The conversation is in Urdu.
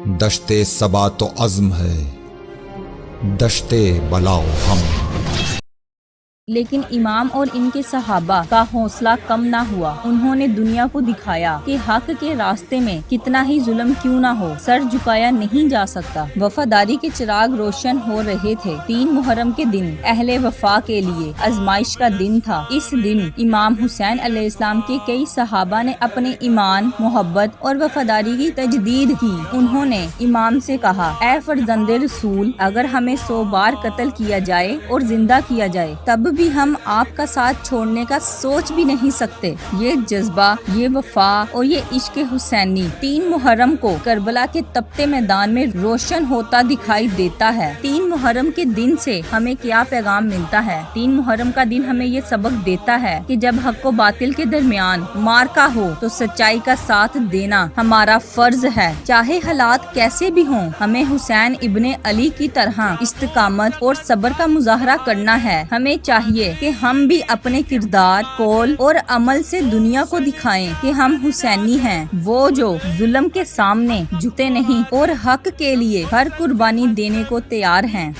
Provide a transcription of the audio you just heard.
دشتے صبا تو عزم ہے، دشتے بلاؤ ہم۔ لیکن امام اور ان کے صحابہ کا حوصلہ کم نہ ہوا۔ انہوں نے دنیا کو دکھایا کہ حق کے راستے میں کتنا ہی ظلم کیوں نہ ہو، سر جھکایا نہیں جا سکتا۔ وفاداری کے چراغ روشن ہو رہے تھے۔ 3 محرم کے دن اہل وفا کے لیے آزمائش کا دن تھا۔ اس دن امام حسین علیہ السلام کے کئی صحابہ نے اپنے ایمان، محبت اور وفاداری کی تجدید کی۔ انہوں نے امام سے کہا، اے فرزند رسول، اگر ہمیں 100 بار قتل کیا جائے اور زندہ کیا جائے تب بھی ہم آپ کا ساتھ چھوڑنے کا سوچ بھی نہیں سکتے۔ یہ جذبہ، یہ وفا اور یہ عشق حسینی 3 محرم کو کربلا کے تپتے میدان میں روشن ہوتا دکھائی دیتا ہے۔ 3 محرم کے دن سے ہمیں کیا پیغام ملتا ہے؟ 3 محرم کا دن ہمیں یہ سبق دیتا ہے کہ جب حق و باطل کے درمیان معرکہ ہو تو سچائی کا ساتھ دینا ہمارا فرض ہے، چاہے حالات کیسے بھی ہوں۔ ہمیں حسین ابن علی کی طرح استقامت اور صبر کا مظاہرہ کرنا ہے۔ ہمیں چاہیے کہ ہم بھی اپنے کردار، قول اور عمل سے دنیا کو دکھائیں کہ ہم حسینی ہیں، وہ جو ظلم کے سامنے جھکتے نہیں اور حق کے لیے ہر قربانی دینے کو تیار ہیں۔